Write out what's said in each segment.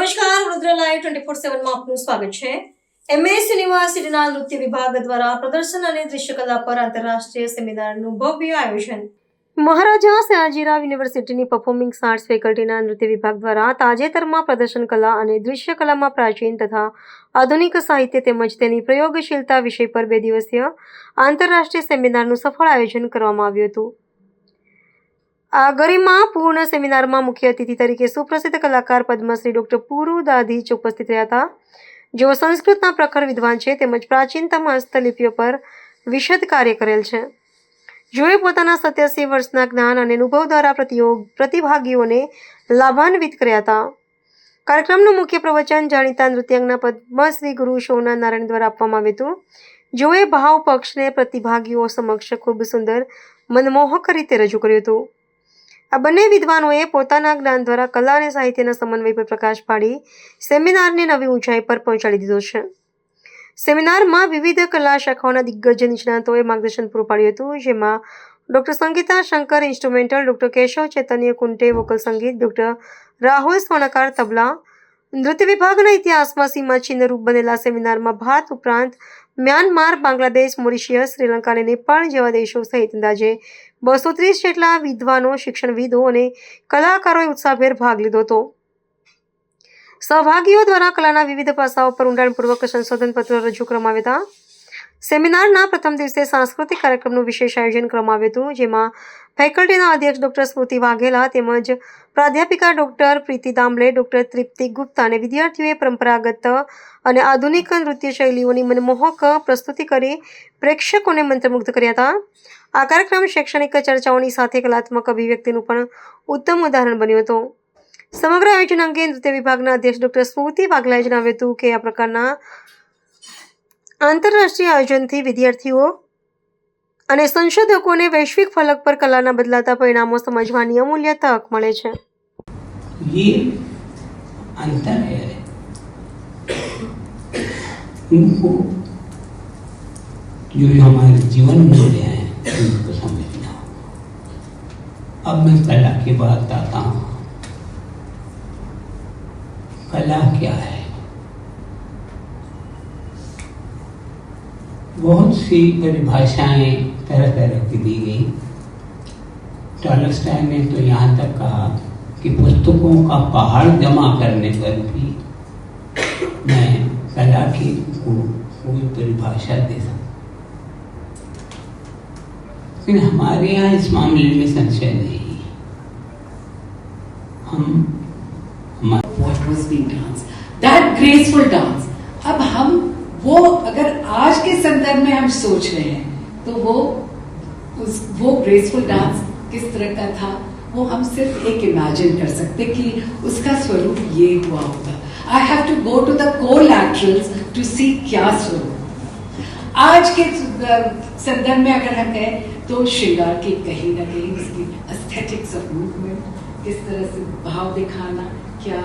નમસ્કાર, વડોદરા લાઈવ 24/7 માં આપનું સ્વાગત છે। એમએસ યુનિવર્સિટીના નૃત્ય વિભાગ દ્વારા પ્રદર્શન અને દૃશ્યકલા પર આંતરરાષ્ટ્રીય સેમિનારનું ભવ્ય આયોજન। મહારાજા સયાજીરાવ યુનિવર્સિટીની પરફોર્મિંગ આર્ટ્સ ફેકલ્ટીના નૃત્ય વિભાગ દ્વારા તાજેતરમાં પ્રદર્શન કલા અને દૃશ્યકલામાં પ્રાચીન તથા આધુનિક સાહિત્ય તેમજ તેની પ્રયોગશીલતા વિષય પર 2 દિવસીય આંતરરાષ્ટ્રીય સેમિનારનું સફળ આયોજન કરવામાં આવ્યું હતું। આ ગરિમાપૂર્ણ સેમિનારમાં મુખ્ય અતિથિ તરીકે સુપ્રસિદ્ધ કલાકાર પદ્મશ્રી ડોક્ટર પુરુ દાધીચ ઉપસ્થિત રહ્યા હતા, જેઓ સંસ્કૃતના પ્રખર વિદ્વાન છે તેમજ પ્રાચીનતમ હસ્તલિપિઓ પર વિશદ કાર્ય કરેલ છે। જેઓએ પોતાના 87 વર્ષના જ્ઞાન અને અનુભવ દ્વારા પ્રતિભાગીઓને લાભાન્વિત કર્યા હતા। કાર્યક્રમનું મુખ્ય પ્રવચન જાણીતા નૃત્યાંગના પદ્મશ્રી ગુરુ સોમનાથ નારાયણ દ્વારા આપવામાં આવ્યું હતું, જેઓએ ભાવ પક્ષને પ્રતિભાગીઓ સમક્ષ ખૂબ સુંદર મનમોહક રીતે રજૂ કર્યું હતું। આ બંને વિદ્વાનોએ પોતાના જ્ઞાન દ્વારા કલા અને સાહિત્યના સમન્વય પર પ્રકાશ પાડી સેમિનારને નવી ઊંચાઈ પર પહોંચાડી દીધો છે। સેમિનારમાં વિવિધ કલા શાખાઓના દિગ્ગજ નિષ્ણાતોએ માર્ગદર્શન પૂરું પાડ્યું હતું, જેમાં doctor Sangita Shankar instrumental, doctor Keshav Chaitanya Kunte vocal સંગીત, ડૉક્ટર રાહુલ સ્વર્ણકાર તબલા। નૃત્ય વિભાગના ઇતિહાસમાં સીમાચિહ્નરૂપ બનેલા સેમિનારમાં ભારત ઉપરાંત મ્યાનમાર, બાંગ્લાદેશ, મોરિશિયસ, શ્રીલંકા અને નેપાળ જેવા દેશો સહિત અંદાજે 230 જેટલા વિદ્વાનો, શિક્ષણવિદો અને કલાકારોએ ઉત્સાહભેર ભાગ લીધો હતો। સહભાગીઓ દ્વારા કલાના વિવિધ પાસાઓ પર ઊંડાણપૂર્વક સંશોધન પત્રો રજૂ કરવામાં આવ્યા હતા। સેમિનારના પ્રથમ દિવસે સાંસ્કૃતિક કાર્યક્રમનું વિશેષ આયોજન કરવામાં આવ્યું હતું, જેમાં ફેકલ્ટીના અધ્યક્ષ ડૉક્ટર સ્મૃતિ વાઘેલા તેમજ પ્રાધ્યાપિકા ડૉક્ટર પ્રીતિ દામલે, ડૉક્ટર તૃપ્તિ ગુપ્તા અને વિદ્યાર્થીઓએ પરંપરાગત અને આધુનિક નૃત્ય શૈલીઓની મનમોહક પ્રસ્તુતિ કરી પ્રેક્ષકોને મંત્રમુગ્ધ કર્યા હતા। આ કાર્યક્રમ શૈક્ષણિક ચર્ચાઓની સાથે કલાત્મક અભિવ્યક્તિનું પણ ઉત્તમ ઉદાહરણ બન્યું હતું। સમગ્ર આયોજન અંગે નૃત્ય વિભાગના અધ્યક્ષ ડૉક્ટર સ્મૃતિ વાઘેલાએ જણાવ્યું હતું કે આ પ્રકારના આંતરરાષ્ટ્રીય આયોજનથી વિદ્યાર્થીઓ અને સંશોધકોને વૈશ્વિક ફલક પર કલાના બદલાતા પરિણામો સમજવાની અમૂલ્ય તક મળે છે। ये अंतर है उनको जो हमारे जीवन मूल्य हैं उनको समझना। अब मैं कला की बात आता हूँ। कला क्या है? बहुत सी परिभाषाएं तरह तरह की दी गई। टॉलस्टॉय ने तो यहाँ तक कहा कि पुस्तकों का पहाड़ जमा करने पर भी मैं कला की कोई परिभाषा दे सकता, लेकिन हमारे यहाँ इस मामले में संशय नहीं। हम What was being danced, that graceful dance। अब हम वो अगर आज के संदर्भ में हम सोच रहे हैं तो वो ग्रेसफुल डांस किस तरह का था, वो हम सिर्फ एक इमेजिन कर सकते कि उसका स्वरूप ये हुआ होगा। I have to go to the collaterals to see क्या स्वरूप। आज के संदर्भ में अगर हम कहें तो श्रृंगार की कहीं ना कहीं उसकी एस्थेटिक्स ऑफ मूवमेंट, किस तरह से भाव दिखाना, क्या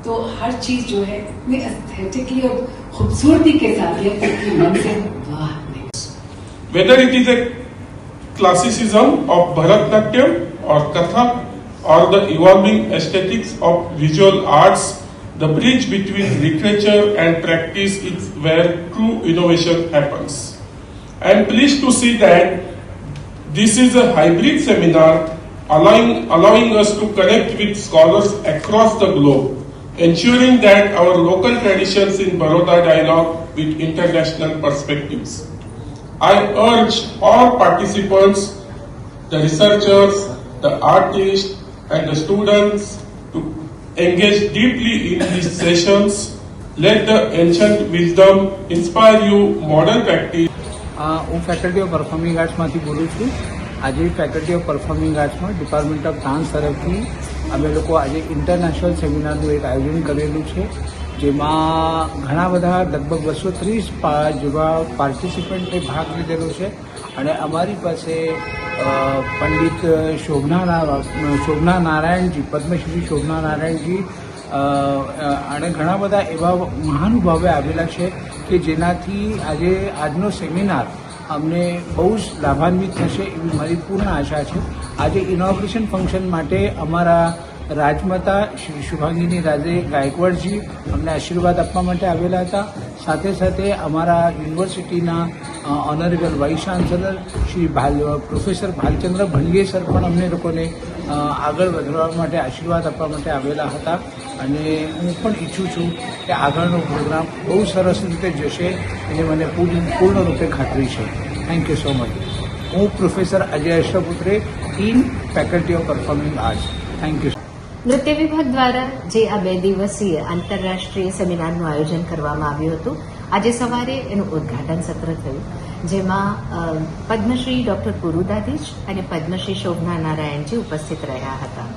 तो हर चीज जो है इतनी एस्थेटिकली और खूबसूरती के साथ है कि मन से वाह। Whether it is a classicism of Bharatnatyam or Kathak or the evolving aesthetics of visual arts, the bridge between literature and practice is where true innovation happens. I am pleased to see that this is a hybrid seminar allowing us to connect with scholars across the globe, ensuring that our local traditions in Baroda dialogue with international perspectives. I urge all participants, the researchers, the artists and the students to engage deeply in these sessions. Let the ancient wisdom inspire you modern practice. હું faculty of performing આર્ટ્સમાંથી બોલું છું। આજે faculty of performing આર્ટ્સમાં department of dance તરફથી અમે લોકો આજે ઇન્ટરનેશનલ સેમિનારનું એક આયોજન કરેલું છે, જેમાં ઘણા બધા લગભગ 230 જેવા પાર્ટિસિપન્ટે ભાગ લીધેલો છે અને અમારી પાસે પંડિત શોભના નારાયણજી, પદ્મશ્રી શોભના નારાયણજી અને ઘણા બધા એવા મહાનુભાવે આવેલા છે કે જેનાથી આજનો સેમિનાર અમને બહુ જ લાભાન્વિત થશે એવી મારી પૂર્ણ આશા છે। આજે ઇનોગ્રેશન ફંક્શન માટે અમારા રાજમાતા શ્રી શુભાંગીની રાજે ગાયકવાડજી અમને આશીર્વાદ આપવા માટે આવેલા હતા. સાથે સાથે અમારા યુનિવર્સિટીના honourable vice chancellor Shri professor Bhalchandra ભંડીએ સર પણ અમને લોકોને આગળ વધવા માટે આશીર્વાદ આપવા માટે આવેલા હતા. અને હું પણ ઈચ્છું છું કે આગળનો પ્રોગ્રામ બહુ સરસ રીતે જશે અને મને પૂર્ણ રૂપે ખાતરી છે. Thank you so much. હું professor Ajay Ashwaputre, team faculty of performing arts. Thank you. નૃત્ય વિભાગ દ્વારા જે આ 2 દિવસીય આંતરરાષ્ટ્રીય સેમિનારનું આયોજન કરવામાં આવ્યું હતું, આજે સવારે એનું ઉદ્ઘાટન સત્ર થયું, જેમાં પદ્મશ્રી ડોક્ટર પુરુદાદીજ અને પદ્મશ્રી શોભના નારાયણજી ઉપસ્થિત રહ્યા હતા.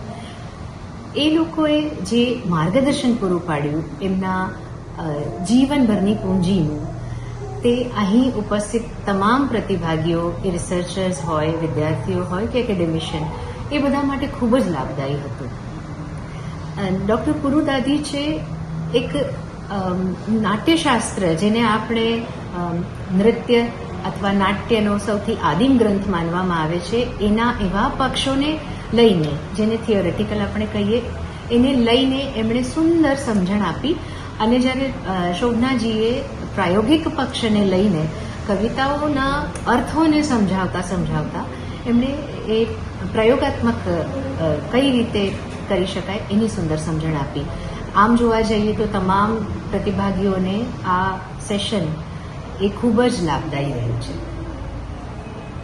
એ લોકોએ જે માર્ગદર્શન પૂરું પાડ્યું એમના જીવનભરની પૂંજીનું, તે અહીં ઉપસ્થિત તમામ પ્રતિભાગીઓ, એ રિસર્ચર્સ હોય, વિદ્યાર્થીઓ હોય કે એકેડેમિશિયન, એ બધા માટે ખૂબ જ લાભદાયી હતું. ડૉક્ટર પુરુદાદીજે એક નાટ્યશાસ્ત્ર, જેને આપણે નૃત્ય અથવા નાટ્યનો સૌથી આદિમ ગ્રંથ માનવામાં આવે છે, એના એવા પક્ષોને લઈને, જેને થિયોરેટિકલ આપણે કહીએ, એને લઈને એમણે સુંદર સમજણ આપી. અને જ્યારે શોભનાજીએ પ્રાયોગિક પક્ષને લઈને કવિતાઓના અર્થોને સમજાવતા એમણે એ પ્રયોગાત્મક કઈ રીતે કરી શકાય એની સુંદર સમજણ આપી. આમ જોવા જઈએ તો તમામ પ્રતિભાગીઓને આ સેશન એ ખૂબ જ લાભદાયી રહ્યું છે.